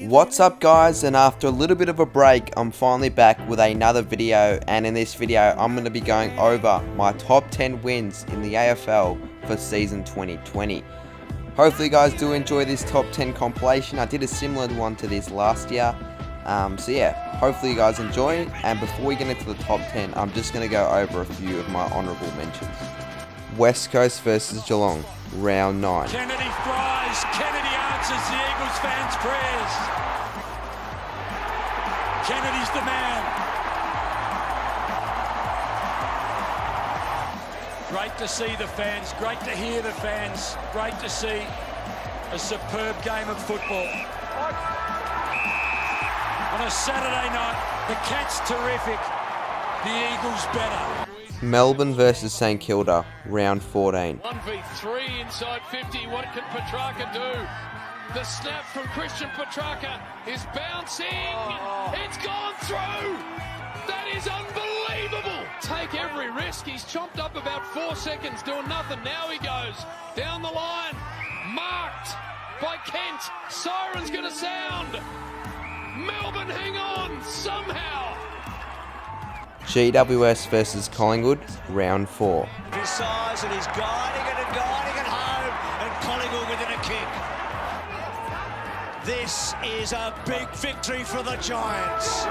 What's up guys, and after a little bit of a break, I'm finally back with another video, and in this video I'm going to be going over my top 10 wins in the AFL for season 2020. Hopefully you guys do enjoy this top 10 compilation. I did a similar one to this last year, so yeah, hopefully you guys enjoy it. And before we get into the top 10, I'm just going to go over a few of my honourable mentions. West Coast versus Geelong, round 9. Kennedy fries, Kennedy answers the Eagles fans' prayers. Kennedy's the man. Great to see the fans, great to hear the fans, great to see a superb game of football. On a Saturday night, the Cats terrific, the Eagles better. Melbourne versus St Kilda, round 14. 1v3 inside 50, what can Petrarca do? The snap from Christian Petrarca is bouncing, it's gone through! That is unbelievable! Take every risk, he's chomped up about 4 seconds doing nothing, now he goes down the line, marked by Kent, siren's gonna sound! Melbourne hang on, somehow! GWS versus Collingwood, round 4. His size and he's guiding it home, and Collingwood within a kick. This is a big victory for the Giants.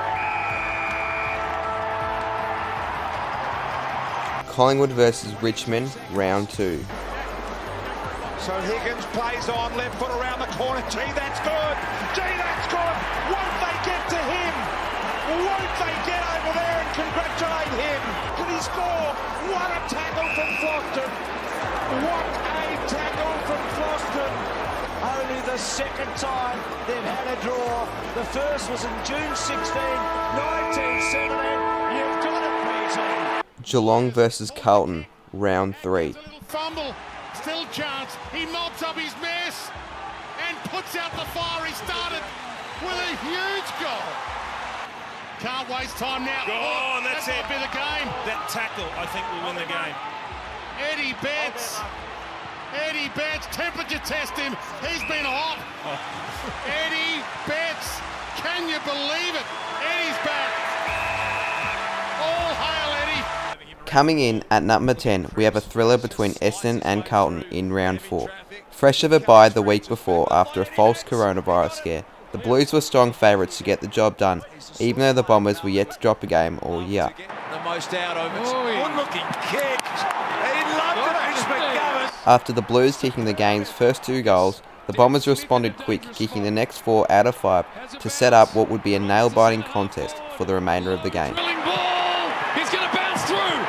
Collingwood versus Richmond, round 2. So Higgins plays on, left foot around the corner. Gee, that's good. Gee, that's good. Won't they get to him? Won't they get over there and congratulate him? Can he score? What a tackle from Floston. What a tackle from Floston. Only the second time they've had a draw. The first was in June 16, 1970. You've got it, BT. Geelong versus Carlton, round 3. Fumble, still chance. He mobs up his mess and puts out the fire he started with a huge goal. Can't waste time now. Oh, that's that might be the game. That tackle, I think, will win the game. Eddie Betts, temperature test him. He's been hot. Eddie Betts, can you believe it? Eddie's back. All hail Eddie. Coming in at number 10, we have a thriller between Essendon and Carlton in round 4. Fresh of a bye the week before after a false coronavirus scare, the Blues were strong favourites to get the job done, even though the Bombers were yet to drop a game all year. The most out of it. Good-looking kick. He loved it, Mitch McGovern. After the Blues kicking the game's first 2 goals, the Bombers responded quick, kicking the next 4 out of 5 to set up what would be a nail-biting contest for the remainder of the game. Ball, he's gonna bounce through!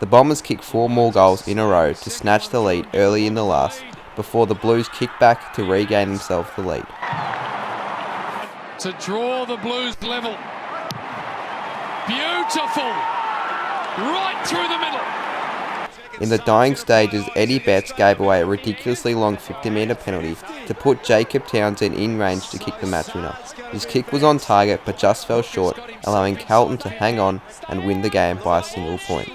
The Bombers kicked 4 more goals in a row to snatch the lead early in the last, before the Blues kicked back to regain themselves the lead. To draw the Blues level. Beautiful! Right through the middle. In the dying stages, Eddie Betts gave away a ridiculously long 50-metre penalty to put Jacob Townsend in range to kick the match winner. His kick was on target but just fell short, allowing Carlton to hang on and win the game by a single point.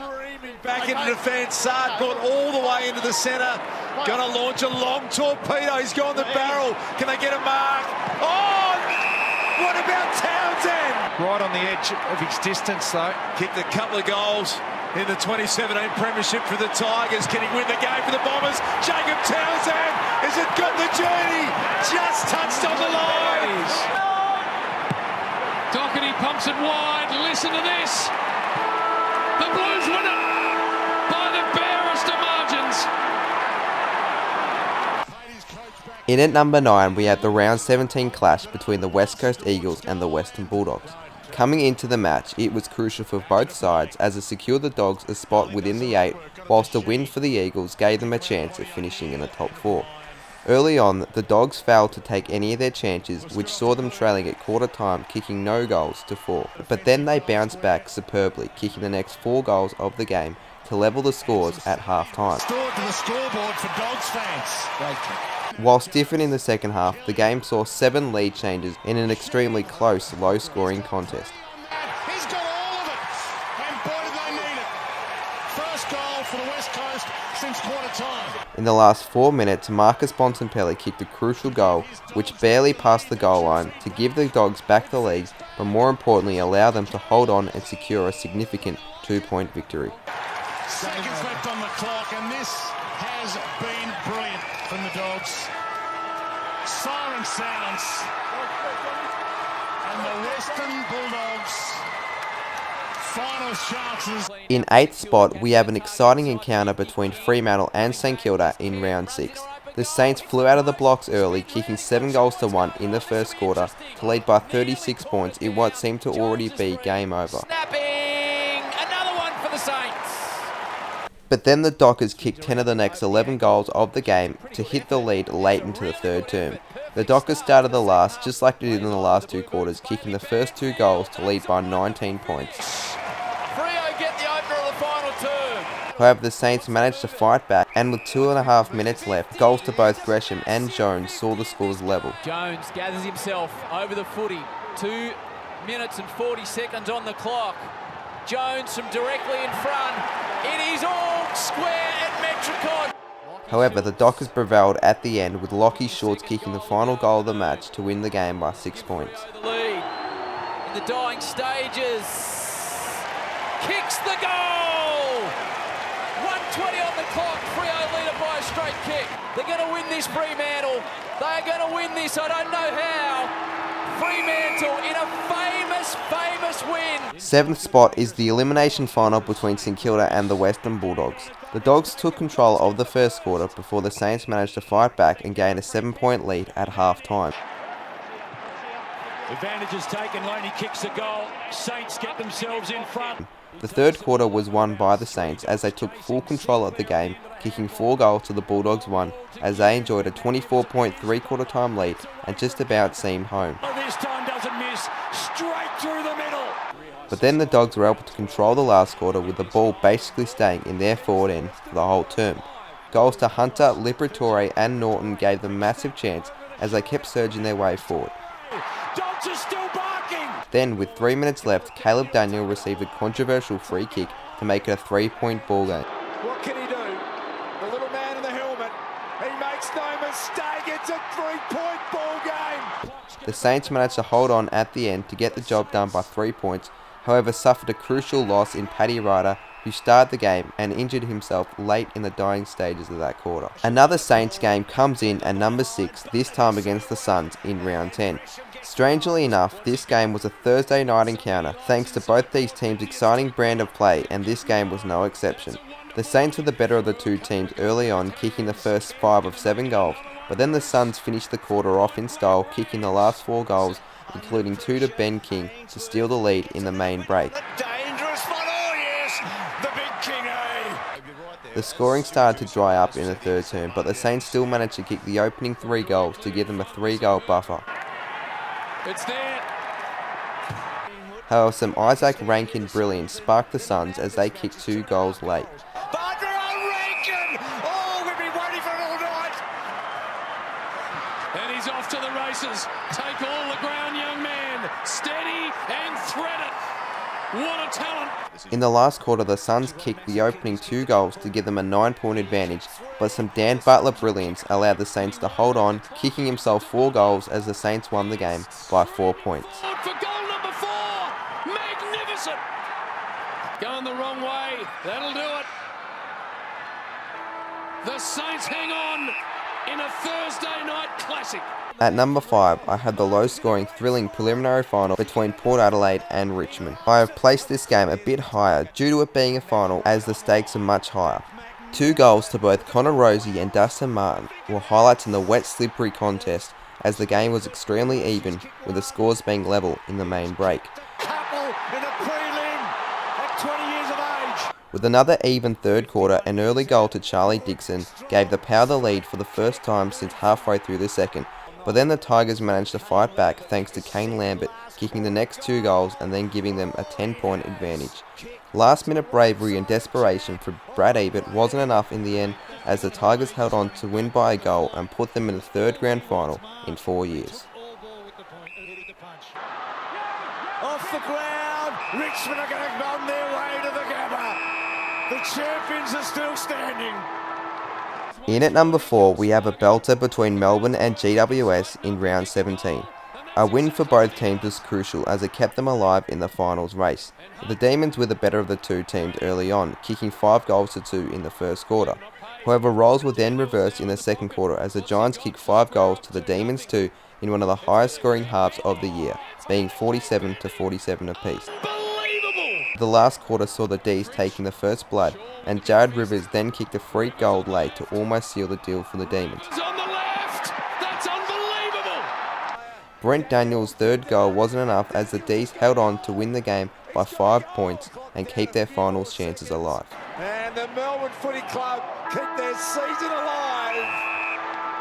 Back into defence, Saad brought all the way into the centre. Going to launch a long torpedo. He's gone the barrel. Can they get a mark? Oh! What about Townsend? Right on the edge of his distance, though. Kicked a couple of goals in the 2017 Premiership for the Tigers. Can he win the game for the Bombers? Jacob Townsend, has it got the journey? Just touched on the line. Doherty pumps it wide. Listen to this. The Blues win it by the barest of margins. In at number 9, we have the round 17 clash between the West Coast Eagles and the Western Bulldogs. Coming into the match, it was crucial for both sides as it secured the Dogs a spot within the 8, whilst a win for the Eagles gave them a chance at finishing in the top 4. Early on, the Dogs failed to take any of their chances, which saw them trailing at quarter time, kicking no goals to 4. But then they bounced back superbly, kicking the next 4 goals of the game to level the scores at half time. Scored to the scoreboard for Dogs fans. Whilst different in the second half, the game saw 7 lead changes in an extremely close, low-scoring contest. He's got all of it, and boy did they need it. First goal for the West Coast since quarter time. In the last 4 minutes, Marcus Bontempelli kicked a crucial goal, which barely passed the goal line, to give the Dogs back the lead, but more importantly allow them to hold on and secure a significant 2-point victory. Seconds left on the clock, and this has been brilliant from the Dogs. Siren sounds, and the Western Bulldogs' final chances. In 8th spot, we have an exciting encounter between Fremantle and St Kilda in round 6. The Saints flew out of the blocks early, kicking 7 goals to 1 in the first quarter to lead by 36 points in what seemed to already be game over. Snapping! Another one for the Saints! But then the Dockers kicked 10 of the next 11 goals of the game to hit the lead late into the third term. The Dockers started the last just like they did in the last 2 quarters, kicking the first 2 goals to lead by 19 points. Freo get the opener of the final term. However, the Saints managed to fight back, and with 2.5 minutes left, goals to both Gresham and Jones saw the scores level. Jones gathers himself over the footy. 2 minutes and 40 seconds on the clock. Jones from directly in front. It is all square at Metricon. However, the Dockers prevailed at the end, with Lockie Shorts kicking the final goal of the match to win the game by 6 points. The lead in the dying stages. Kicks the goal! 1:20 on the clock. Freo lead it by a straight kick. They're going to win this, Fremantle. They're going to win this. I don't know how. Fremantle in a famous win. 7th spot is the elimination final between St Kilda and the Western Bulldogs. The Dogs took control of the first quarter before the Saints managed to fight back and gain a 7-point lead at half-time. Advantage is taken. Loney kicks the goal. Saints get themselves in front. The third quarter was won by the Saints as they took full control of the game, kicking 4 goals to the Bulldogs 1 as they enjoyed a 24-point three-quarter time lead and just about seemed home. This time doesn't miss. Straight through the middle. But then the Dogs were able to control the last quarter, with the ball basically staying in their forward end for the whole term. Goals to Hunter, Liberatore and Norton gave them massive chance as they kept surging their way forward. Dogs are still barking. Then, with 3 minutes left, Caleb Daniel received a controversial free kick to make it a 3-point ball game. What can he do? The little man in the helmet. He makes no mistake. It's a 3-point ball game. The Saints managed to hold on at the end to get the job done by 3 points, however suffered a crucial loss in Paddy Ryder, who started the game and injured himself late in the dying stages of that quarter. Another Saints game comes in at number 6, this time against the Suns in round 10. Strangely enough, this game was a Thursday night encounter thanks to both these teams' exciting brand of play, and this game was no exception. The Saints were the better of the two teams early on, kicking the first 5 of 7 goals, but then the Suns finished the quarter off in style, kicking the last 4 goals, including 2 to Ben King, to steal the lead in the main break. Dangerous one. Oh yes, the big King, eh? The scoring started to dry up in the third term, but the Saints still managed to kick the opening 3 goals to give them a 3-goal buffer. It's there. However, some Isaac Rankin brilliance sparked the Suns as they kicked 2 goals late. Rankin! Oh, we've been waiting for it all night. And he's off to the races. Take all the ground, young man. Steady and thread it. What a talent. In the last quarter, the Suns kicked the opening 2 goals to give them a 9-point advantage, but some Dan Butler brilliance allowed the Saints to hold on, kicking himself 4 goals as the Saints won the game by 4 points. For goal number 4. Magnificent. Going the wrong way. That'll do it. The Saints hang on in a Thursday night classic. At number 5, I had the low-scoring, thrilling preliminary final between Port Adelaide and Richmond. I have placed this game a bit higher due to it being a final, as the stakes are much higher. 2 goals to both Connor Rosie and Dustin Martin were highlights in the wet, slippery contest, as the game was extremely even, with the scores being level in the main break. Couple in a prelim at 20 years of age. With another even third quarter, an early goal to Charlie Dixon gave the Power the lead for the first time since halfway through the second. But then the Tigers managed to fight back thanks to Kane Lambert kicking the next 2 goals and then giving them a 10-point advantage. Last-minute bravery and desperation for Brad Ebert wasn't enough in the end, as the Tigers held on to win by a goal and put them in the 3rd grand final in 4 years. Off the ground, Richmond are going to on their way to the Gabba. The champions are still standing. In at number 4, we have a belter between Melbourne and GWS in round 17. A win for both teams was crucial as it kept them alive in the finals race. The Demons were the better of the two teams early on, kicking 5 goals to 2 in the first quarter. However, roles were then reversed in the second quarter as the Giants kicked 5 goals to the Demons 2 in one of the highest scoring halves of the year, being 47-47 apiece. The last quarter saw the D's taking the first blood, and Jared Rivers then kicked a free goal late to almost seal the deal for the Demons. On the left! That's unbelievable! Brent Daniels' third goal wasn't enough as the D's held on to win the game by 5 points and keep their finals chances alive. And the Melbourne Footy Club keep their season alive.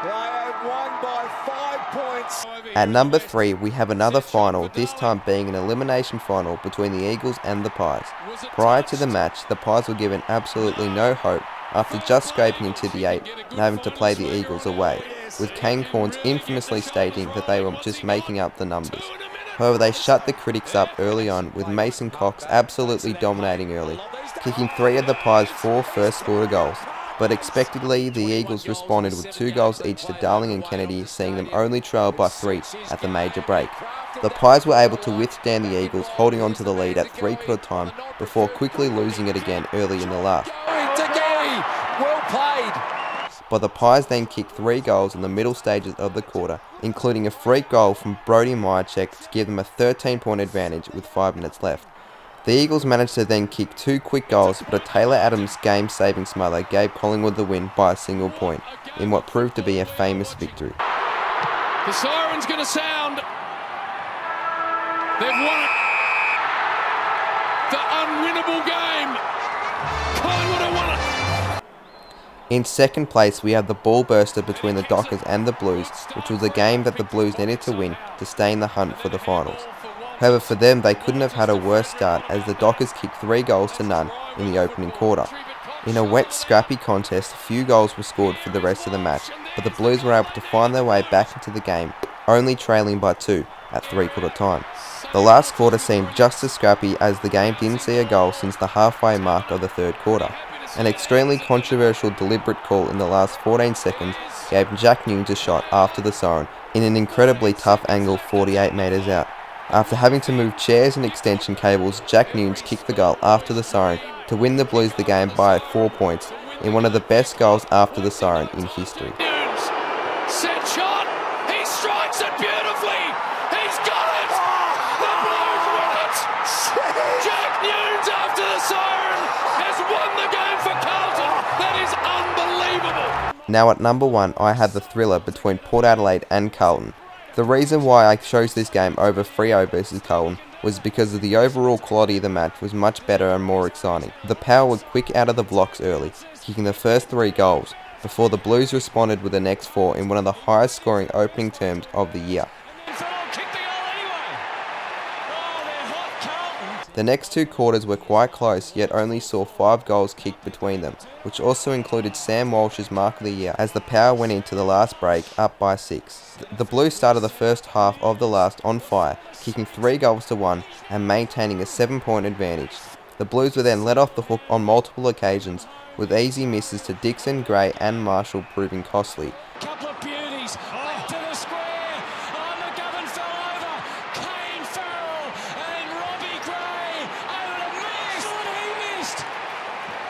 They have won by 5 points. At number 3, we have another final, this time being an elimination final between the Eagles and the Pies. Prior to the match, the Pies were given absolutely no hope after just scraping into the 8 and having to play the Eagles away, with Kane Cornes infamously stating that they were just making up the numbers. However, they shut the critics up early on, with Mason Cox absolutely dominating early, kicking 3 of the Pies' 4 first quarter goals. But expectedly, the Eagles responded with 2 goals each to Darling and Kennedy, seeing them only trail by 3 at the major break. The Pies were able to withstand the Eagles, holding on to the lead at 3-quarter time before quickly losing it again early in the last. Well played. But the Pies then kicked 3 goals in the middle stages of the quarter, including a free goal from Brody Myercheck to give them a 13-point advantage with 5 minutes left. The Eagles managed to then kick 2 quick goals, but a Taylor Adams game-saving smother gave Collingwood the win by a single point, in what proved to be a famous victory. The siren's going to sound. They've won it. The unwinnable game. Collingwood have won it. In second place, we have the ball burster between the Dockers and the Blues, which was a game that the Blues needed to win to stay in the hunt for the finals. However, for them, they couldn't have had a worse start as the Dockers kicked 3 goals to none in the opening quarter. In a wet, scrappy contest, few goals were scored for the rest of the match, but the Blues were able to find their way back into the game, only trailing by 2 at 3-quarter time. The last quarter seemed just as scrappy as the game didn't see a goal since the halfway mark of the third quarter. An extremely controversial deliberate call in the last 14 seconds gave Jack Newnes a shot after the siren in an incredibly tough angle 48 metres out. After having to move chairs and extension cables, Jack Newnes kicked the goal after the siren to win the Blues the game by 4 points in one of the best goals after the siren in history. Set shot. He strikes it beautifully. He's got it. The Blues win it. Jack Newnes after the siren has won the game for Carlton. That is unbelievable. Now at number 1, I had the thriller between Port Adelaide and Carlton. The reason why I chose this game over Freo versus Carlton was because of the overall quality of the match was much better and more exciting. The Power were quick out of the blocks early, kicking the first 3 goals, before the Blues responded with the next 4 in one of the highest scoring opening terms of the year. The next 2 quarters were quite close, yet only saw 5 goals kicked between them, which also included Sam Walsh's mark of the year as the Power went into the last break up by 6. The Blues started the first half of the last on fire, kicking 3 goals to 1 and maintaining a 7-point advantage. The Blues were then let off the hook on multiple occasions, with easy misses to Dixon, Gray and Marshall proving costly. Couple of beauties, back to the square. McGovern fell over. Kane Farrell and Robbie Gray over the miss. He missed.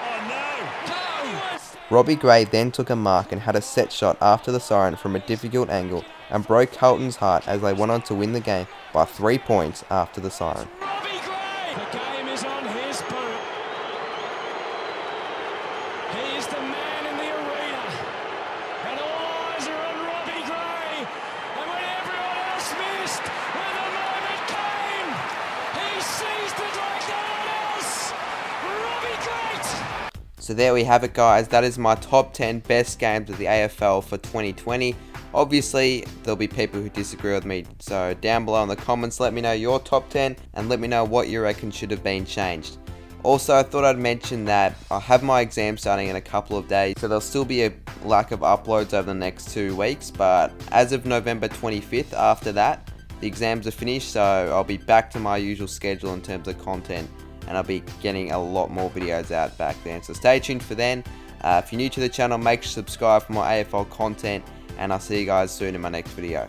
Oh no! Robbie Gray then took a mark and had a set shot after the siren from a difficult angle and broke Carlton's heart as they went on to win the game by 3 points after the siren. Robbie Gray. The game is on his boot. He is the man in the arena. And all eyes are on Robbie Gray. And when everyone else missed, when the moment came, he seized it like no one else. Robbie Gray. So there we have it, guys. That is my top 10 best games of the AFL for 2020. Obviously, there'll be people who disagree with me, so down below in the comments, let me know your top 10 and let me know what you reckon should have been changed. Also, I thought I'd mention that I have my exam starting in a couple of days, so there'll still be a lack of uploads over the next 2 weeks, but as of November 25th, after that, the exams are finished, so I'll be back to my usual schedule in terms of content, and I'll be getting a lot more videos out back then, so stay tuned for then. If you're new to the channel, make sure to subscribe for more AFL content, and I'll see you guys soon in my next video.